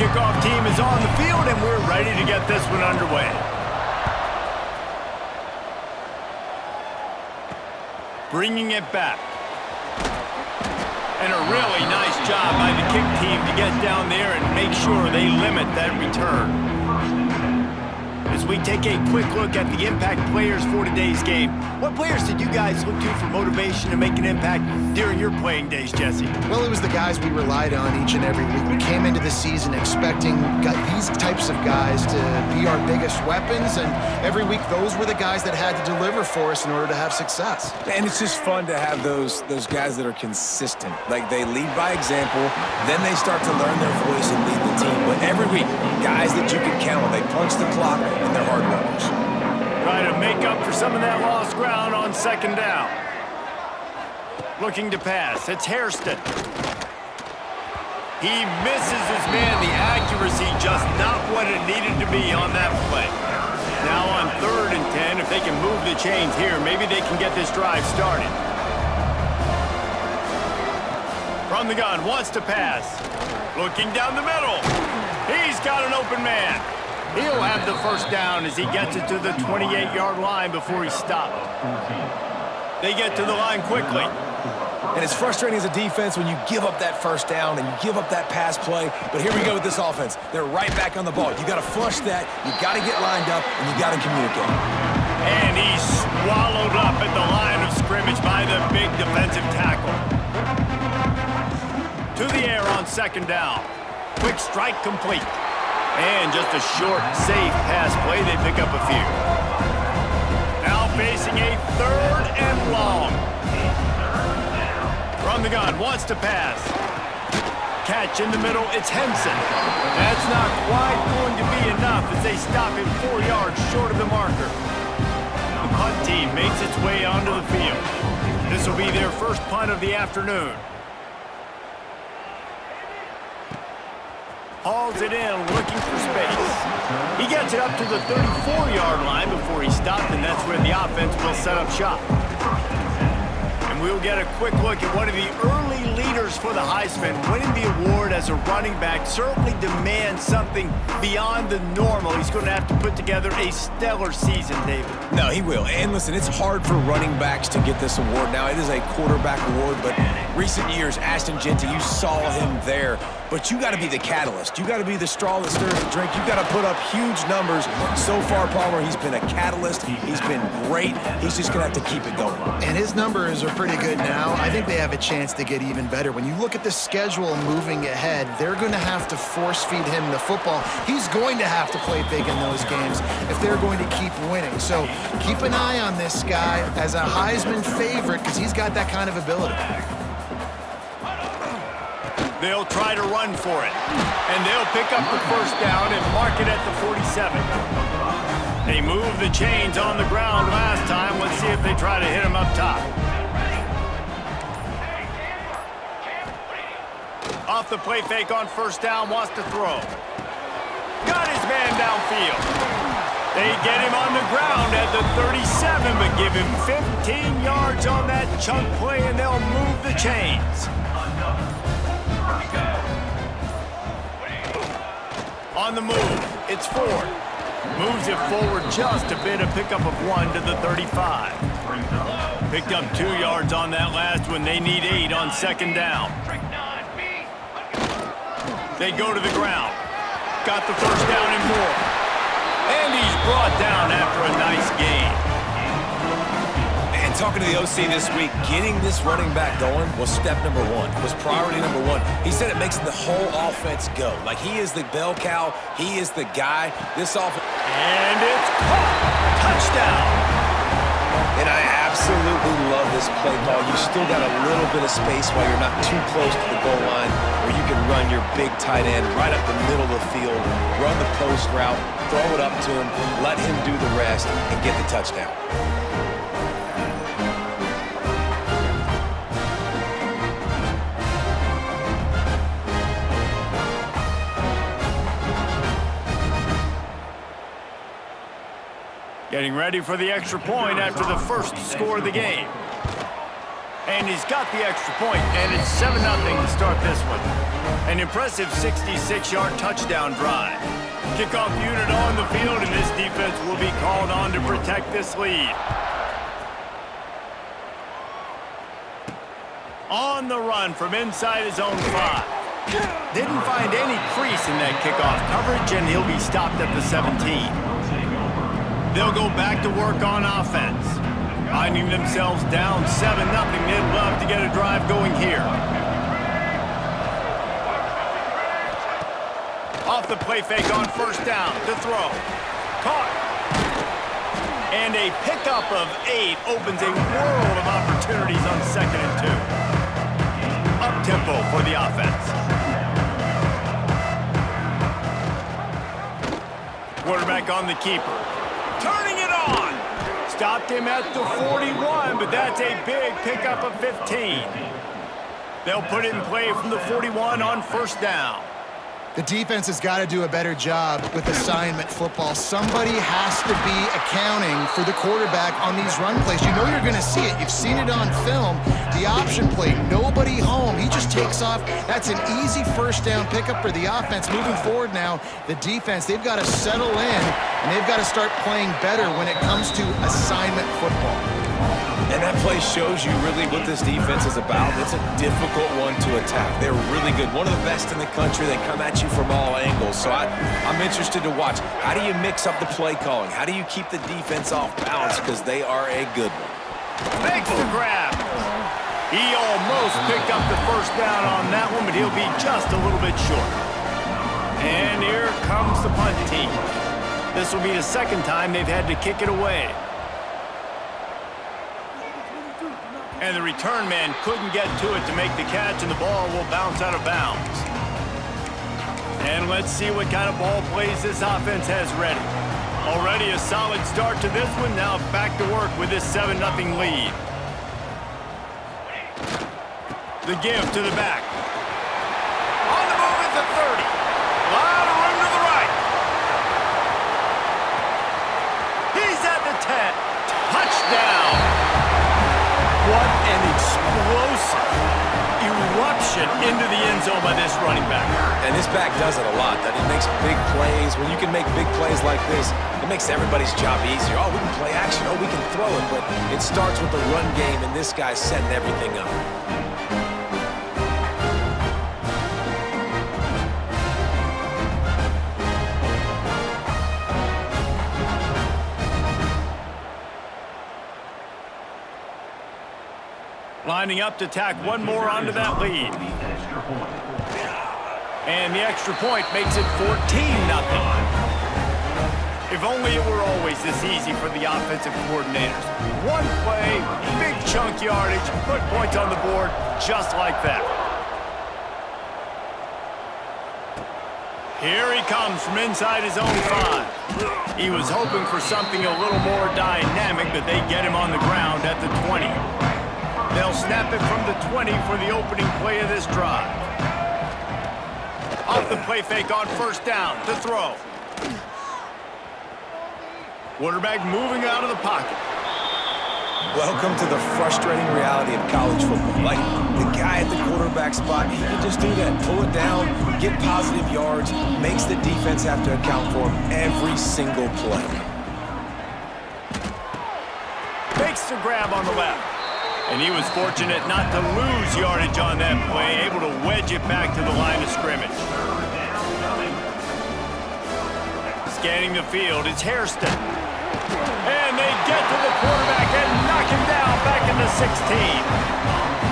kickoff team is on the field, and we're ready to get this one underway. Bringing it back. And a really nice job by the kick team to get down there and make sure they limit that return. As we take a quick look at the impact players for today's game, what players did you guys look to for motivation to make an impact during your playing days, Jesse? Well, it was the guys we relied on each and every week. We came into the season expecting these types of guys to be our biggest weapons, and every week those were the guys that had to deliver for us in order to have success. And it's just fun to have those guys that are consistent. Like, they lead by example, then they start to learn their voice and lead the team. But every week, guys that you can count on, they punch the clock, and they're hard workers. Try to make up for some of that lost ground on second down. Looking to pass. It's Hairston. He misses his man. The accuracy just not what it needed to be on that play. Now on 3rd and 10, if they can move the chains here, maybe they can get this drive started. From the gun, wants to pass. Looking down the middle. He's got an open man. He'll have the first down as he gets it to the 28-yard line before he's stopped. They get to the line quickly. And it's frustrating as a defense when you give up that first down and you give up that pass play. But here we go with this offense. They're right back on the ball. You got to flush that. You got to get lined up, and you got to communicate. And he's swallowed up at the line of scrimmage by the big defensive tackle. To the air on second down. Quick strike complete. And just a short, safe pass play. They pick up a few. Now facing a 3rd and long. From the gun, wants to pass. Catch in the middle, it's Henson. That's not quite going to be enough as they stop him 4 yards short of the marker. The punt team makes its way onto the field. This will be their first punt of the afternoon. Hauls it in, looking for space. He gets it up to the 34-yard line before he stopped, and that's where the offense will set up shop. And we'll get a quick look at one of the early leaders for the Heisman. Winning the award as a running back certainly demands something beyond the normal. He's going to have to put together a stellar season, David. No, he will. And listen, it's hard for running backs to get this award. Now, it is a quarterback award, but recent years, Ashton Genty, you saw him there. But you got to be the catalyst. You got to be the straw that stirs the drink. You got to put up huge numbers. So far, Palmer, he's been a catalyst. He's been great. He's just going to have to keep it going. And his numbers are pretty good now. I think they have a chance to get even better. When you look at the schedule moving ahead, they're going to have to force-feed him the football. He's going to have to play big in those games if they're going to keep winning. So keep an eye on this guy as a Heisman favorite because he's got that kind of ability. They'll try to run for it. And they'll pick up the first down and mark it at the 47. They moved the chains on the ground last time. Let's see if they try to hit him up top. Off the play fake on first down, wants to throw. Got his man downfield. They get him on the ground at the 37, but give him 15 yards on that chunk play, and they'll move the chains. On the move, it's Ford. Moves it forward just a bit, a pickup of 1 to the 35. Picked up 2 yards on that last one. They need 8 on second down. They go to the ground. Got the first down and more. And he's brought down after a nice gain. And talking to the OC this week, getting this running back going was step number 1. Was priority number 1. He said it makes the whole offense go. Like, he is the bell cow. He is the guy. This offense. And it's caught. Touchdown. And I absolutely love this play call. You still got a little bit of space while you're not too close to the goal line where you can run your big tight end right up the middle of the field, run the post route, throw it up to him, let him do the rest, and get the touchdown. Getting ready for the extra point after the first score of the game. And he's got the extra point, and it's 7-0 to start this one. An impressive 66-yard touchdown drive. Kickoff unit on the field, and this defense will be called on to protect this lead. On the run from inside his own 5. Didn't find any crease in that kickoff coverage, and he'll be stopped at the 17. They'll go back to work on offense. Finding themselves down 7-0, they'd love to get a drive going here. Off the play fake on first down to throw. Caught. And a pickup of 8 opens a world of opportunities on 2nd and 2. Up-tempo for the offense. Quarterback on the keeper. Turning it on. Stopped him at the 41, but that's a big pickup of 15. They'll put it in play from the 41 on first down. The defense has got to do a better job with assignment football. Somebody has to be accounting for the quarterback on these run plays. You know you're going to see it. You've seen it on film. The option play, nobody home. He just takes off. That's an easy first down pickup for the offense. Moving forward now, the defense, they've got to settle in, and they've got to start playing better when it comes to assignment football. And that play shows you really what this defense is about. It's a difficult one to attack. They're really good. One of the best in the country. They come at you from all angles. So I'm interested to watch. How do you mix up the play calling? How do you keep the defense off balance? Because they are a good one. Makes the grab. He almost picked up the first down on that one, but he'll be just a little bit short. And here comes the punt team. This will be the second time they've had to kick it away. And the return man couldn't get to it to make the catch, and the ball will bounce out of bounds. And let's see what kind of ball plays this offense has ready. Already a solid start to this one. Now back to work with this 7-0 lead. The give to the back. On the move at the 30. A lot of room to the right. He's at the 10. Touchdown. What an explosive eruption into the end zone by this running back. And this back does it a lot. That he makes big plays. When you can make big plays like this, it makes everybody's job easier. Oh, we can play action. Oh, we can throw it. But it starts with the run game, and this guy's setting everything up. Lining up to tack one more onto that lead. And the extra point makes it 14-0. If only it were always this easy for the offensive coordinators. One play, big chunk yardage, put points on the board just like that. Here he comes from inside his own 5. He was hoping for something a little more dynamic, but they get him on the ground at the 20. They'll snap it from the 20 for the opening play of this drive. Off the play fake on first down to throw. Quarterback moving out of the pocket. Welcome to the frustrating reality of college football. Like, the guy at the quarterback spot, he can just do that. Pull it down, get positive yards, makes the defense have to account for him every single play. Makes the grab on the left. And he was fortunate not to lose yardage on that play, able to wedge it back to the line of scrimmage. Scanning the field, it's Hairston. And they get to the quarterback and knock him down back into 16.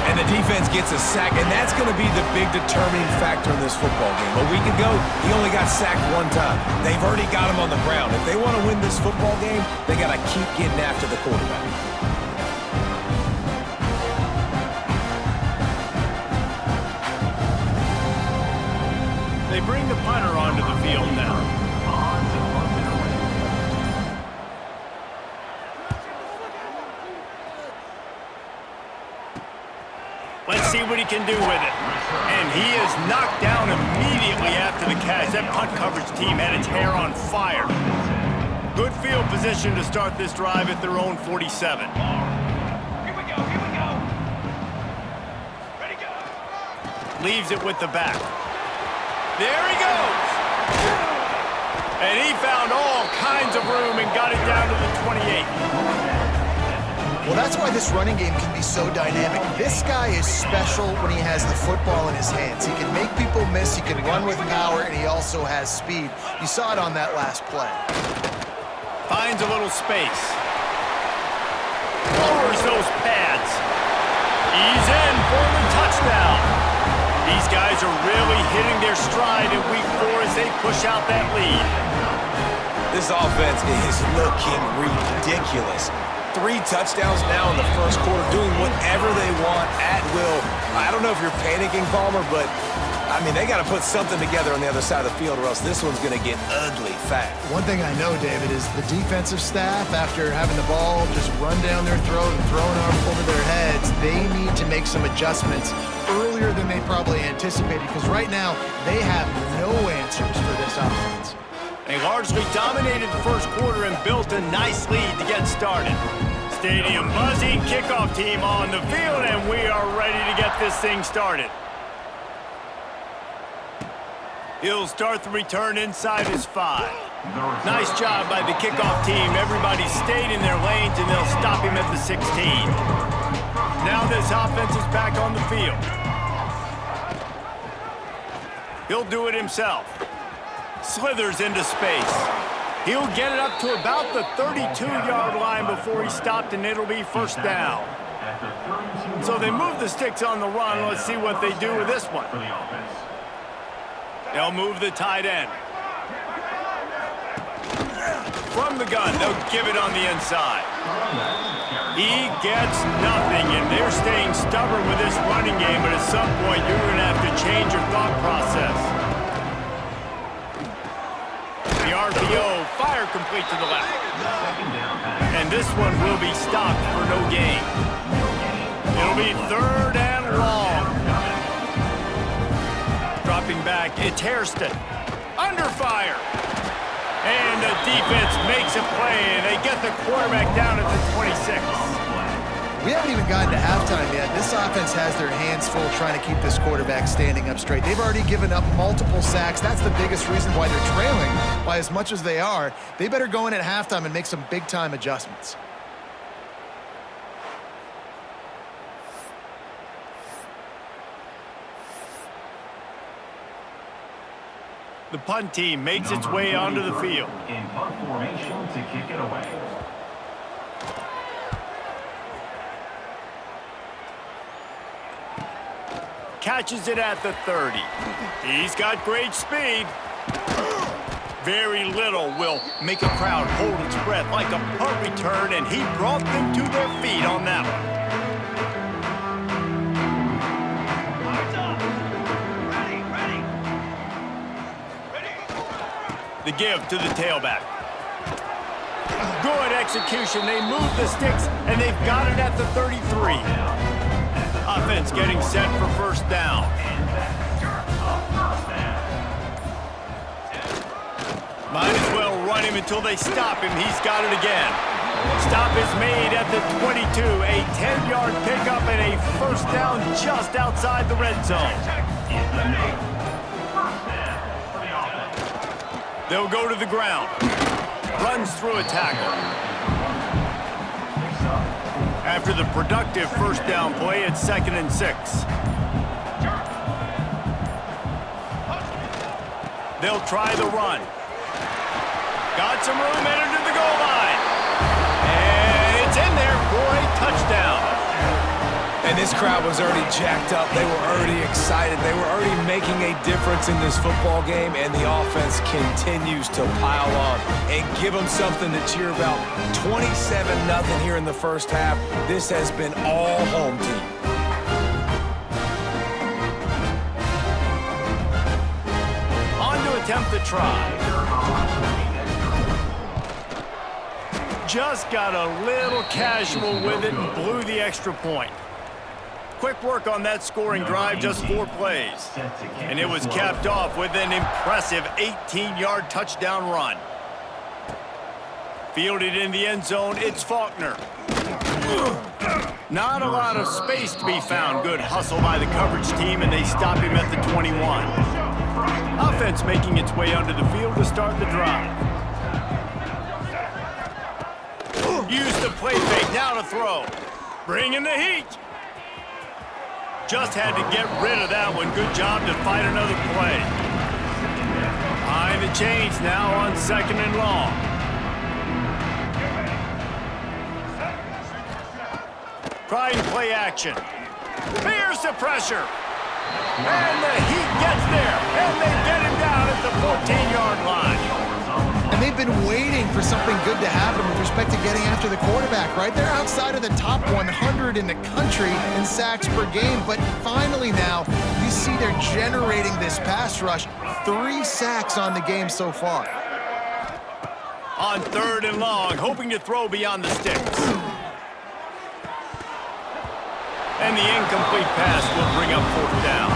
And the defense gets a sack, and that's going to be the big determining factor in this football game. A week ago, he only got sacked one time. They've already got him on the ground. If they want to win this football game, they got to keep getting after the quarterback. They bring the punter onto the field now. Let's see what he can do with it. And he is knocked down immediately after the catch. That punt coverage team had its hair on fire. Good field position to start this drive at their own 47. Leaves it with the back. There he goes! And he found all kinds of room and got it down to the 28. Well, that's why this running game can be so dynamic. This guy is special when he has the football in his hands. He can make people miss, he can run with power, and he also has speed. You saw it on that last play. Finds a little space. Lowers those pads. He's in for the touchdown. These guys are really hitting their stride in week 4 as they push out that lead. This offense is looking ridiculous. 3 touchdowns now in the first quarter, doing whatever they want at will. I don't know if you're panicking, Palmer, but, I mean, they got to put something together on the other side of the field or else this one's going to get ugly fast. One thing I know, David, is the defensive staff, after having the ball just run down their throat and thrown over their heads, they need to make some adjustments earlier than they probably anticipated, because right now they have no answers for this offense. They largely dominated the first quarter and built a nice lead to get started. Stadium buzzing, kickoff team on the field, and we are ready to get this thing started. He'll start the return inside his 5. Nice job by the kickoff team. Everybody stayed in their lanes, and they'll stop him at the 16. Now this offense is back on the field. He'll do it himself. Slithers into space. He'll get it up to about the 32-yard line before he's stopped, and it'll be first down. So they move the sticks on the run. Let's see what they do with this one. They'll move the tight end. From the gun, they'll give it on the inside. He gets nothing, and they're staying stubborn with this running game, but at some point you're going to have to change your thought process. The RPO, fire complete to the left. And this one will be stopped for no gain. It'll be 3rd and long. Dropping back, it's Hairston. Under fire. And the defense makes a play, and they get the quarterback down at the 26. We haven't even gotten to halftime yet. This offense has their hands full trying to keep this quarterback standing up straight. They've already given up multiple sacks. That's the biggest reason why they're trailing by as much as they are. They better go in at halftime and make some big-time adjustments. The punt team makes its way onto the field. In punt formation to kick it away. Catches it at the 30. He's got great speed. Very little will make a crowd hold its breath like a punt return, and he brought them to their feet on that one. The give to the tailback. Good execution. They move the sticks, and they've got it at the 33. Offense getting set for first down. Might as well run him until they stop him. He's got it again. Stop is made at the 22. A 10-yard pickup and a first down just outside the red zone. They'll go to the ground. Runs through a tackle. After the productive first down play, it's 2nd and 6. They'll try the run. Got some room headed to the goal line. And it's in there for a touchdown. And this crowd was already jacked up. They were already excited. They were already making a difference in this football game, and the offense continues to pile on and give them something to cheer about. 27-0 here in the first half. This has been all home team. On to attempt the try. Just got a little casual with it and blew the extra point. Quick work on that scoring drive, just 4 plays. And it was capped off with an impressive 18-yard touchdown run. Fielded in the end zone, it's Faulkner. Not a lot of space to be found. Good hustle by the coverage team, and they stop him at the 21. Offense making its way onto the field to start the drive. Use the play fake, now to throw. Bringing the heat. Just had to get rid of that one. Good job to fight another play. Behind the chains now on 2nd and long. Trying play action. Here's the pressure. And the Heat gets there. And they get him down at the 14-yard line. And they've been waiting for something good to happen with respect to getting after the quarterback, right? They're outside of the top 100 in the country in sacks per game. But finally now, you see they're generating this pass rush. 3 sacks on the game so far. On 3rd and long, hoping to throw beyond the sticks. And the incomplete pass will bring up 4th down.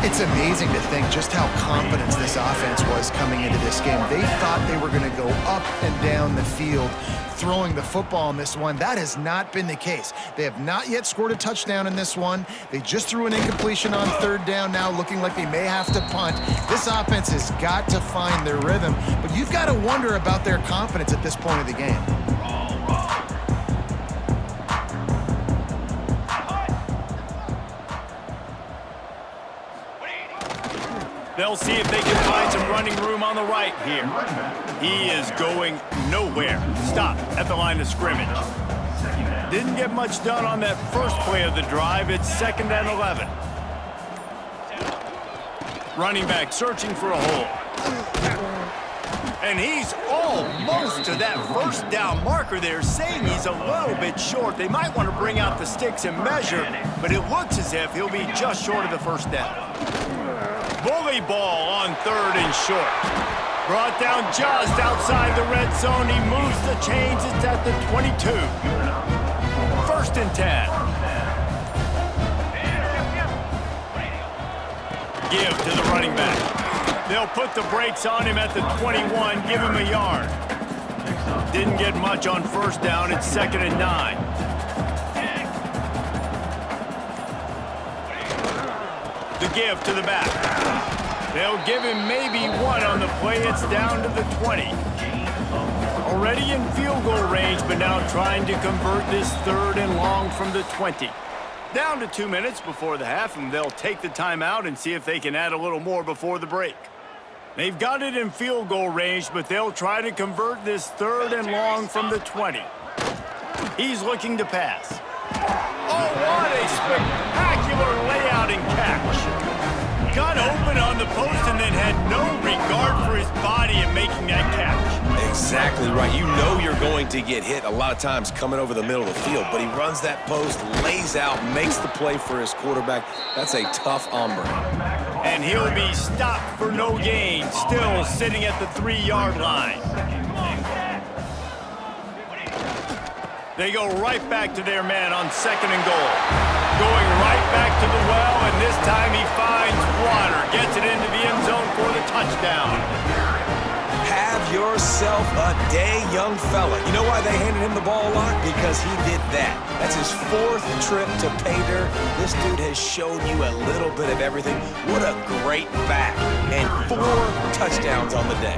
It's amazing to think just how confident this offense was coming into this game. They thought they were going to go up and down the field throwing the football in this one. That has not been the case. They have not yet scored a touchdown in this one. They just threw an incompletion on 3rd down now, looking like they may have to punt. This offense has got to find their rhythm, but you've got to wonder about their confidence at this point of the game. They'll see if they can find some running room on the right here. He is going nowhere. Stop at the line of scrimmage. Didn't get much done on that first play of the drive. It's 2nd and 11. Running back searching for a hole. And he's almost to that 1st down marker there, saying he's a little bit short. They might want to bring out the sticks and measure, but it looks as if he'll be just short of the 1st down. Bully ball on 3rd and short. Brought down just outside the red zone. He moves the chains. It's at the 22. 1st and 10. Give to the running back. They'll put the brakes on him at the 21. Give him a yard. Didn't get much on 1st down. It's 2nd and 9. The give to the back. They'll give him maybe 1 on the play. It's down to the 20. Already in field goal range, but now trying to convert this 3rd and long from the 20. Down to 2 minutes before the half, and they'll take the timeout and see if they can add a little more before the break. They've got it in field goal range, but they'll try to convert this 3rd and long from the 20. He's looking to pass. Oh, what a spectacular layout and catch. Got open on the post and then had no regard for his body in making that catch. Exactly right. You know you're going to get hit a lot of times coming over the middle of the field, but he runs that post, lays out, makes the play for his quarterback. That's a tough hombre. And he'll be stopped for no gain, still sitting at the 3-yard line. They go right back to their man on 2nd and goal. Going right back to the well, and this time he finds water. Gets it into the end zone for the touchdown. Have yourself a day, young fella. You know why they handed him the ball a lot? Because he did that. That's his 4th trip to pay dirt. This dude has shown you a little bit of everything. What a great back. And 4 touchdowns on the day.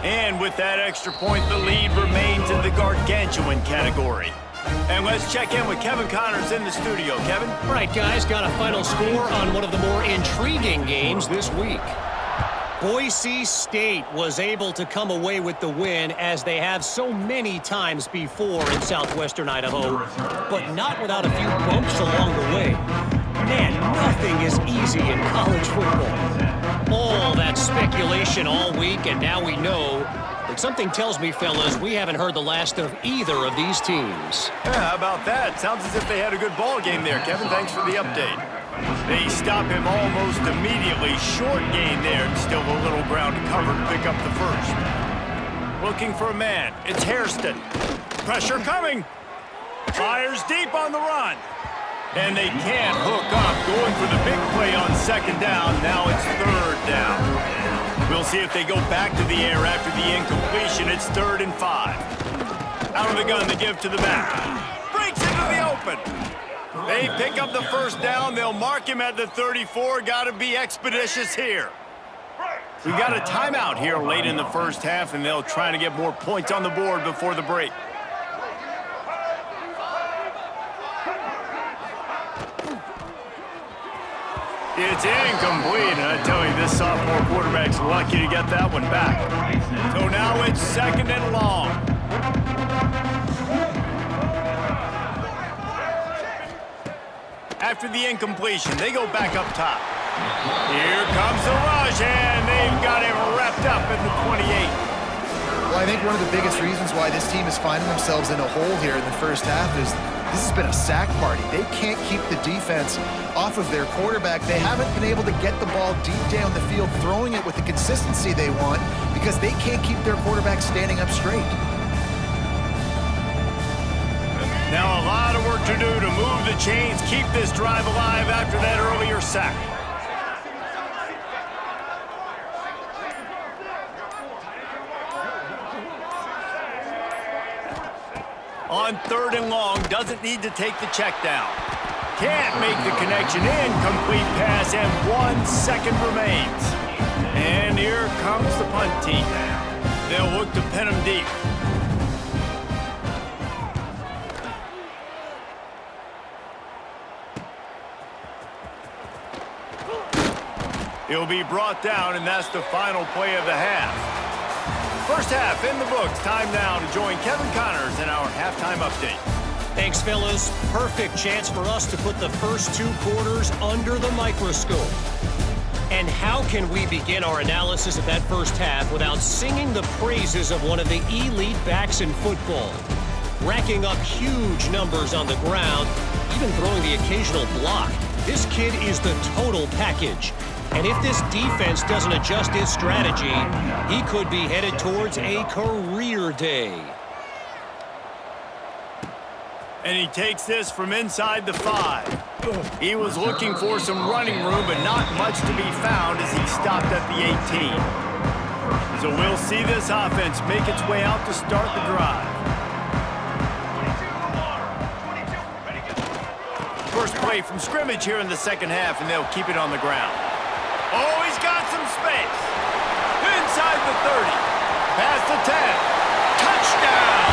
And with that extra point, the lead remains in the gargantuan category. And let's check in with Kevin Connors in the studio. Kevin? All right, guys, got a final score on one of the more intriguing games this week. Boise State was able to come away with the win, as they have so many times before in southwestern Idaho, but not without a few bumps along the way. Man, nothing is easy in college football. All that speculation all week, and now we know. But something tells me, fellas, we haven't heard the last of either of these teams. Yeah, how about that? Sounds as if they had a good ball game there, Kevin. Thanks for the update. They stop him almost immediately. Short gain there, and still a little ground to cover to pick up the 1st. Looking for a man. It's Hairston. Pressure coming. Fires deep on the run. And they can't hook up. Going for the big play on 2nd down. Now it's 3rd down. We'll see if they go back to the air after the incompletion. It's 3rd and 5. Out of the gun, the give to the back. Breaks into the open. They pick up the first down. They'll mark him at the 34. Got to be expeditious here. We've got a timeout here late in the first half, and they'll try to get more points on the board before the break. It's incomplete, and I tell you, this sophomore quarterback's lucky to get that one back. So now it's 2nd and long. After the incompletion, they go back up top. Here comes the rush, and they've got him wrapped up at the 28. Well, I think one of the biggest reasons why this team is finding themselves in a hole here in the first half is this has been a sack party. They can't keep the defense off of their quarterback. They haven't been able to get the ball deep down the field, throwing it with the consistency they want because they can't keep their quarterback standing up straight. Now a lot of work to do to move the chains, keep this drive alive after that earlier sack. On 3rd and long, doesn't need to take the check down. Can't make the connection. Incomplete pass, and 1 second remains. And here comes the punt team. They'll look to pin him deep. He'll be brought down, and that's the final play of the half. First half in the books. Time now to join Kevin Connors in our halftime update. Thanks, fellas. Perfect chance for us to put the first 2 quarters under the microscope. And how can we begin our analysis of that first half without singing the praises of one of the elite backs in football? Racking up huge numbers on the ground, even throwing the occasional block. This kid is the total package. And if this defense doesn't adjust its strategy, he could be headed towards a career day. And he takes this from inside the 5. He was looking for some running room, but not much to be found as he stopped at the 18. So we'll see this offense make its way out to start the drive. First play from scrimmage here in the second half, and they'll keep it on the ground. Oh, he's got some space. Inside the 30. Past the 10. Touchdown!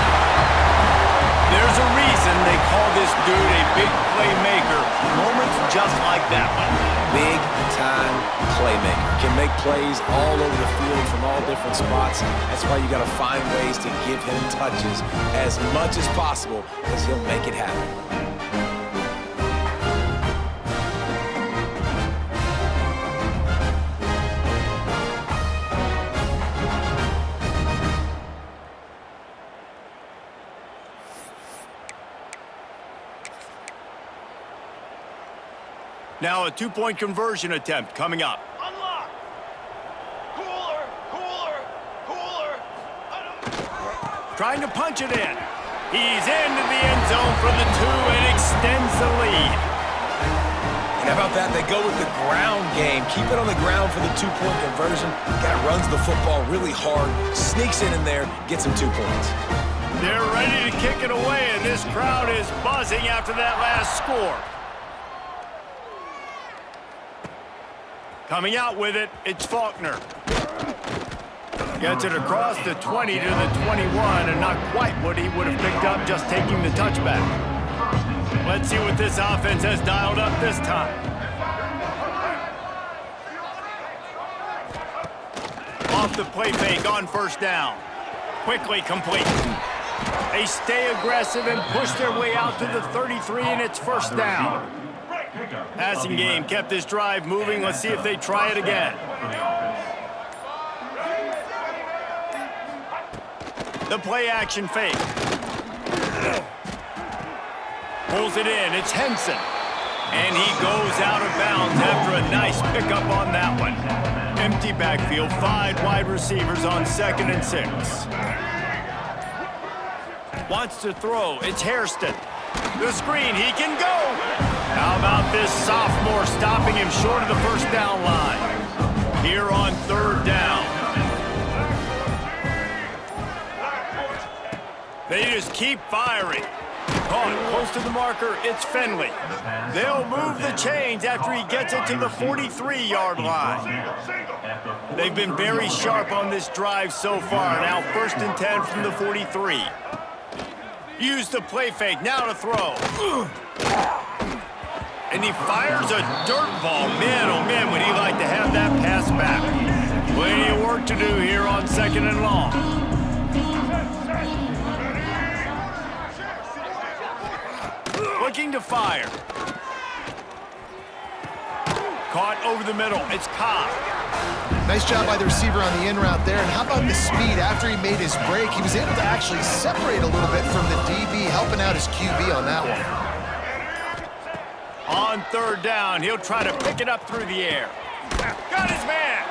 There's a reason they call this dude a big playmaker. Moments just like that one. Big-time playmaker. Can make plays all over the field from all different spots. That's why you got to find ways to give him touches as much as possible because he'll make it happen. Now a 2-point conversion attempt coming up. Unlock. Cooler, cooler, cooler. Trying to punch it in. He's into the end zone for the 2 and extends the lead. And how about that? They go with the ground game. Keep it on the ground for the 2-point conversion. Guy runs the football really hard, sneaks in there, gets him 2 points. They're ready to kick it away, and this crowd is buzzing after that last score. Coming out with it, it's Faulkner. Gets it across the 20 to the 21, and not quite what he would have picked up just taking the touchback. Let's see what this offense has dialed up this time. Off the play fake on first down. Quickly complete. They stay aggressive and push their way out to the 33, and it's first down. Passing game kept this drive moving. Let's see if they try it again. The play action fake. Pulls it in. It's Henson. And he goes out of bounds after a nice pickup on that one. Empty backfield, 5 wide receivers on 2nd and 6. Wants to throw. It's Hairston. The screen. He can go. How about this sophomore stopping him short of the first down line? Here on 3rd down. They just keep firing. Caught close to the marker, it's Finley. They'll move the chains after he gets it to the 43-yard line. They've been very sharp on this drive so far. Now 1st and 10 from the 43. Use the play fake, now to throw. And he fires a dirt ball. Man, oh man, would he like to have that pass back. Plenty of work to do here on 2nd and long. Looking to fire. Caught over the middle. It's Cobb. Nice job by the receiver on the in route there. And how about the speed? After he made his break, he was able to actually separate a little bit from the DB, helping out his QB on that one. On 3rd down, he'll try to pick it up through the air. Got his man.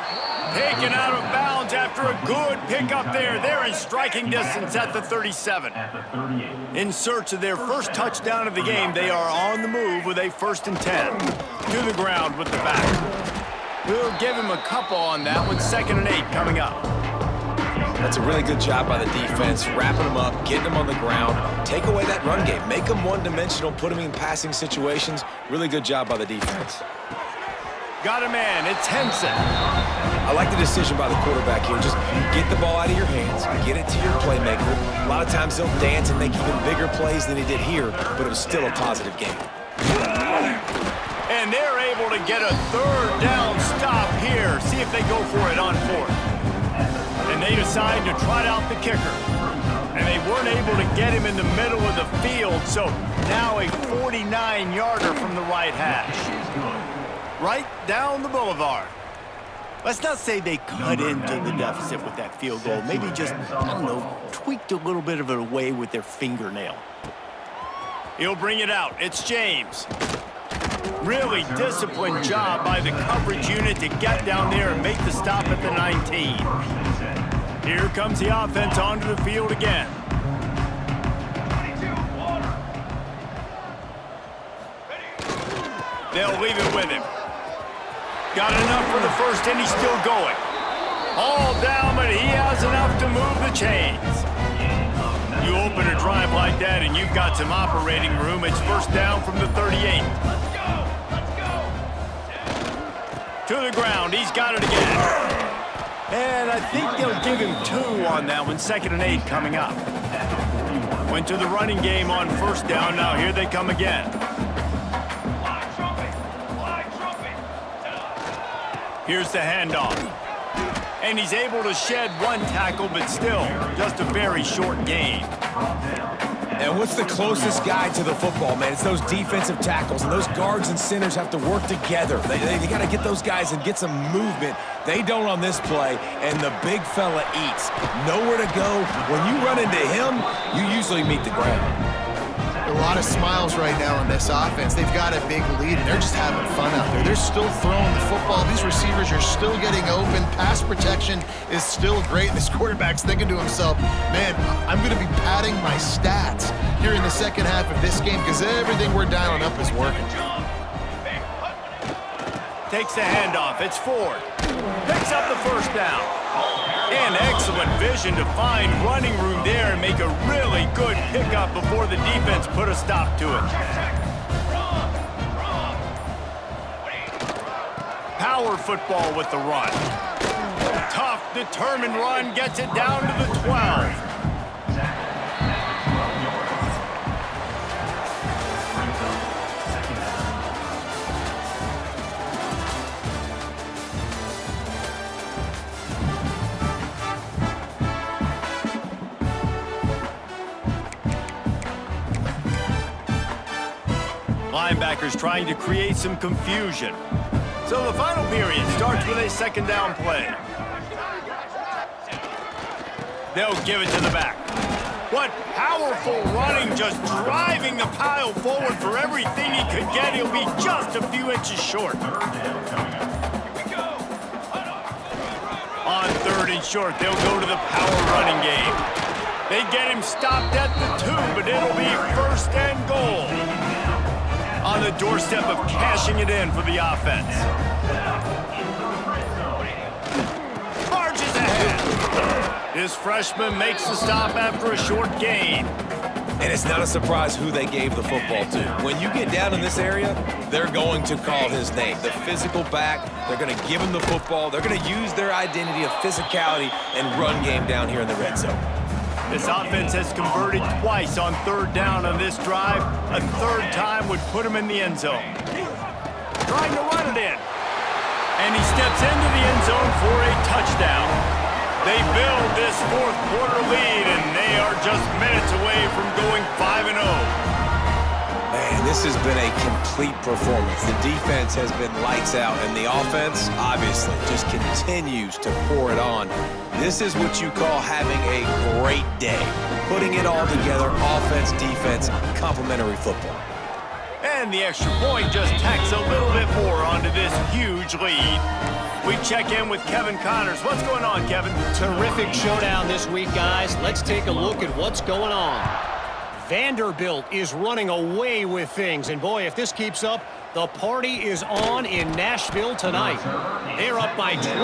Taken out of bounds after a good pickup there. They're in striking distance at the 37. In search of their first touchdown of the game, they are on the move with a 1st and 10. To the ground with the back. We'll give him a couple on that one. 2nd and 8 coming up. That's a really good job by the defense, wrapping them up, getting them on the ground. Take away that run game. Make them one-dimensional, put them in passing situations. Really good job by the defense. Got a man. It's Henson. I like the decision by the quarterback here. Just get the ball out of your hands, get it to your playmaker. A lot of times they'll dance and make even bigger plays than he did here, but it was still a positive game. And they're able to get a 3rd down stop here. See if they go for it on 4th. And they decide to trot out the kicker. And they weren't able to get him in the middle of the field, so now a 49-yarder from the right hash. Right down the boulevard. Let's not say they cut into the deficit with that field goal. Maybe just, I don't know, tweaked a little bit of it away with their fingernail. He'll bring it out. It's James. Really disciplined job by the coverage unit to get down there and make the stop at the 19. Here comes the offense onto the field again. They'll leave it with him. Got enough for the 1st, and he's still going. All down, but he has enough to move the chains. You open a drive like that, and you've got some operating room. It's 1st down from the 38. To the ground, he's got it again. And I think they'll give him 2 on that one. 2nd and 8 coming up. Went to the running game on 1st down. Now here they come again. Here's the handoff. And he's able to shed 1 tackle, but still just a very short gain. And what's the closest guy to the football, man? It's those defensive tackles, and those guards and centers have to work together. They got to get those guys and get some movement. They don't on this play, and the big fella eats. Nowhere to go. When you run into him, you usually meet the ground. A lot of smiles right now in this offense. They've got a big lead, and they're just having fun out there. They're still throwing the football. These receivers are still getting open. Pass protection is still great, and this quarterback's thinking to himself, man, I'm going to be padding my stats here in the 2nd half of this game because everything we're dialing up is working. Takes the handoff. It's Ford. Picks up the 1st down. And excellent vision to find running room there and make a really good pickup before the defense put a stop to it. Power football with the run. Tough, determined run gets it down to the 12. Linebackers trying to create some confusion. So the final period starts with a 2nd down play. They'll give it to the back. What powerful running, just driving the pile forward for everything he could get. He'll be just a few inches short. On 3rd and short, they'll go to the power running game. They get him stopped at the 2, but it'll be 1st and goal. On the doorstep of cashing it in for the offense. Marches ahead. This freshman makes the stop after a short gain. And it's not a surprise who they gave the football to. When you get down in this area, they're going to call his name. The physical back, they're going to give him the football. They're going to use their identity of physicality and run game down here in the red zone. This offense has converted twice on third down on this drive. A third time would put him in the end zone. Trying to run it in. And he steps into the end zone for a touchdown. They build this fourth quarter lead, and they are just minutes away from going 5-0. Man, this has been a complete performance. The defense has been lights out, and the offense, obviously, just continues to pour it on. This is what you call having a great day. Putting it all together, offense, defense, complementary football. And the extra point just tacks a little bit more onto this huge lead. We check in with Kevin Connors. What's going on, Kevin? Terrific showdown this week, guys. Let's take a look at what's going on. Vanderbilt is running away with things, and boy, if this keeps up, the party is on in Nashville tonight. They're up by 24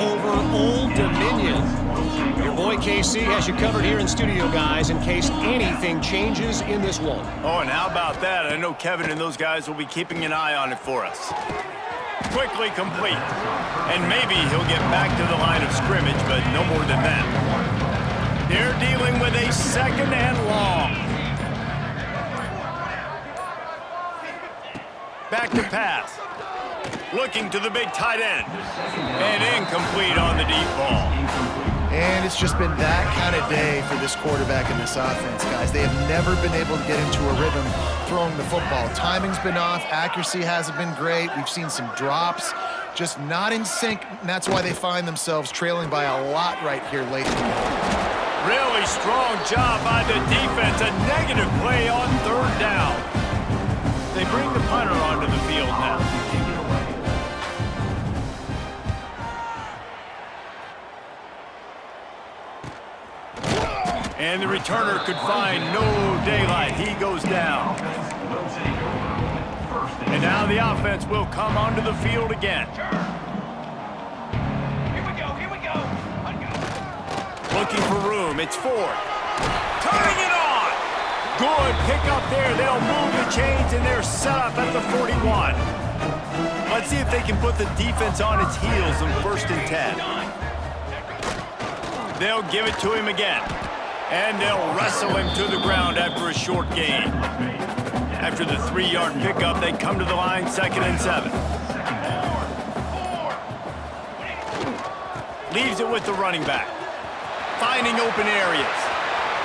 over Old Dominion. Your boy KC has you covered here in studio, guys, in case anything changes in this one. Oh, and how about that? I know Kevin and those guys will be keeping an eye on it for us. Quickly complete. And maybe he'll get back to the line of scrimmage, but no more than that. They're dealing with a second and long. Back to pass. Looking to the big tight end. And incomplete on the deep ball. And it's just been that kind of day for this quarterback and this offense, guys. They have never been able to get into a rhythm throwing the football. Timing's been off. Accuracy hasn't been great. We've seen some drops. Just not in sync, and that's why they find themselves trailing by a lot right here late in the game. Really strong job by the defense. A negative play on third down. They bring the punter onto the field now. And the returner could find no daylight. He goes down. And now the offense will come onto the field again. Looking for room. It's Ford. Turning it on. Good pickup there. They'll move the chains, and they're set up at the 41. Let's see if they can put the defense on its heels in 1st and 10. They'll give it to him again. And they'll wrestle him to the ground after a short gain. After the 3-yard pickup, they come to the line 2nd and 7. Leaves it with the running back. Finding open areas.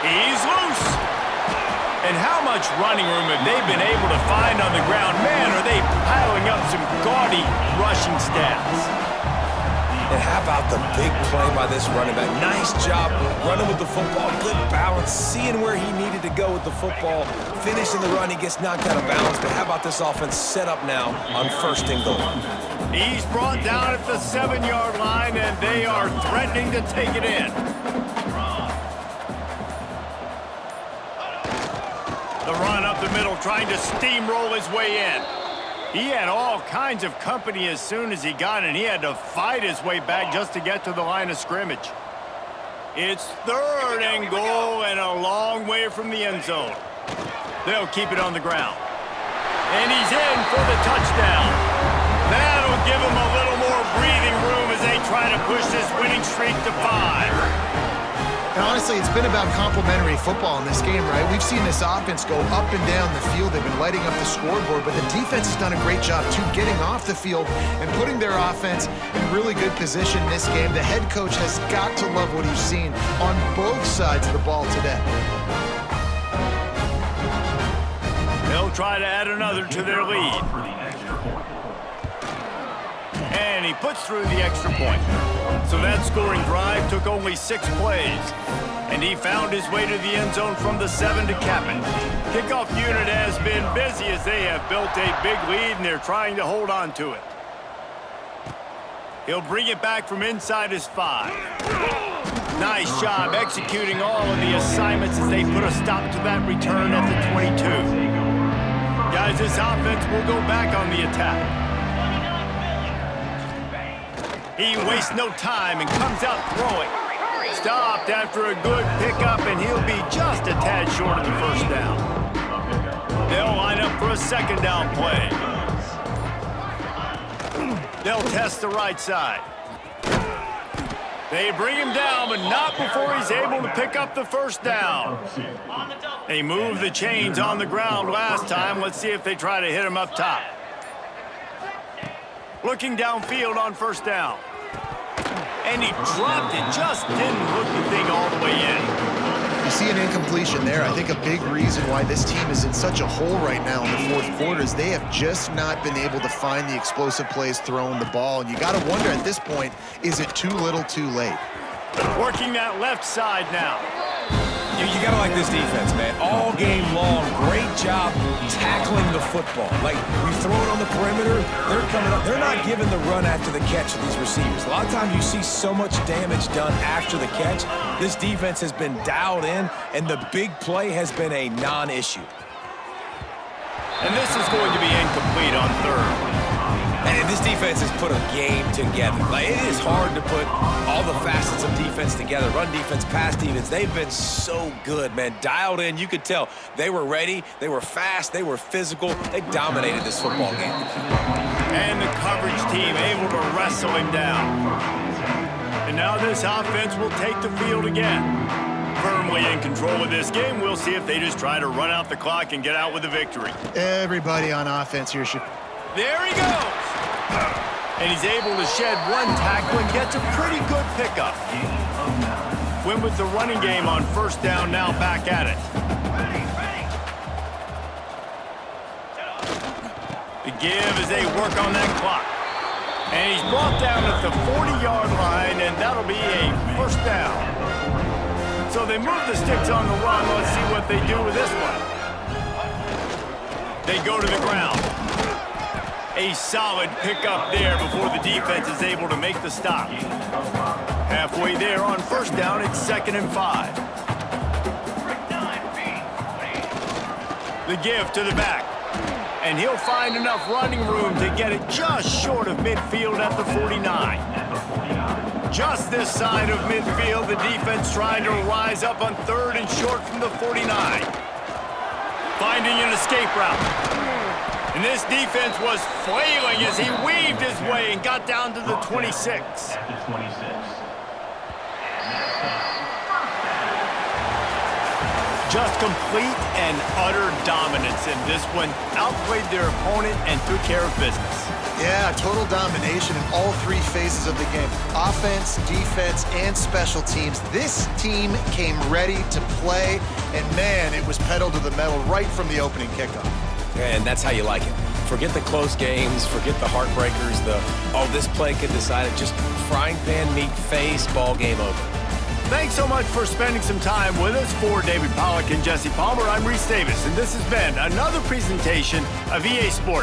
He's loose. And how much running room have they been able to find on the ground? Man, are they piling up some gaudy rushing stats. And how about the big play by this running back? Nice job running with the football. Good balance, seeing where he needed to go with the football. Finishing the run, he gets knocked out of balance. But how about this offense set up now on 1st and goal? He's brought down at the 7-yard line, and they are threatening to take it in. The run up the middle, trying to steamroll his way in. He had all kinds of company as soon as he got in. He had to fight his way back just to get to the line of scrimmage. It's 3rd and goal and a long way from the end zone. They'll keep it on the ground. And he's in for the touchdown. That'll give him a little more breathing room as they try to push this winning streak to 5. And honestly, it's been about complementary football in this game, right? We've seen this offense go up and down the field. They've been lighting up the scoreboard, but the defense has done a great job, too, getting off the field and putting their offense in really good position in this game. The head coach has got to love what he's seen on both sides of the ball today. They'll try to add another to their lead. And he puts through the extra point. So that scoring drive took only 6 plays. And he found his way to the end zone from the 7 to cap it. Kickoff unit has been busy as they have built a big lead, and they're trying to hold on to it. He'll bring it back from inside his 5. Nice job executing all of the assignments as they put a stop to that return at the 22. Guys, this offense will go back on the attack. He wastes no time and comes out throwing. stopped after a good pickup, and he'll be just a tad short of the first down. They'll line up for a second down play. They'll test the right side. They bring him down, but not before he's able to pick up the first down. They moved the chains on the ground last time. Let's see if they try to hit him up top. Looking downfield on first down. And he dropped it, just didn't hook the thing all the way in. You see an incompletion there. I think a big reason why this team is in such a hole right now in the fourth quarter is they have just not been able to find the explosive plays throwing the ball. And you got to wonder at this point, is it too little too late? Working that left side now. You got to like this defense, man. All game long, great job tackling the football. Like, you throw it on the perimeter, they're coming up. They're not giving the run after the catch to these receivers. A lot of times you see so much damage done after the catch. This defense has been dialed in, and the big play has been a non-issue. And this is going to be incomplete on third. And this defense has put a game together. Like, it is hard to put all the facets of defense together. Run defense, pass defense. They've been so good, man. Dialed in. You could tell they were ready. They were fast. They were physical. They dominated this football game. And the coverage team able to wrestle him down. And now this offense will take the field again. Firmly in control of this game. We'll see if they just try to run out the clock and get out with a victory. Everybody on offense here should... There he goes. And he's able to shed one tackle and gets a pretty good pickup. Went with the running game on first down, now back at it. The give as they work on that clock. And he's brought down at the 40-yard line, and that'll be a first down. So they move the sticks on the run. Let's see what they do with this one. They go to the ground. A solid pickup there before the defense is able to make the stop. Halfway there on first down, it's 2nd and 5. The give to the back. And he'll find enough running room to get it just short of midfield at the 49. Just this side of midfield, the defense trying to rise up on third and short from the 49. Finding an escape route. And this defense was flailing as he weaved his way and got down to the 26. Just complete and utter dominance in this one. Outplayed their opponent and took care of business. Yeah, total domination in all three phases of the game. Offense, defense, and special teams. This team came ready to play, and man, it was pedal to the metal right from the opening kickoff. And that's how you like it. Forget the close games, forget the heartbreakers, this play could decide it. Just frying pan, meat face, ball game over. Thanks so much for spending some time with us. For David Pollack and Jesse Palmer, I'm Reese Davis, and this has been another presentation of EA Sports.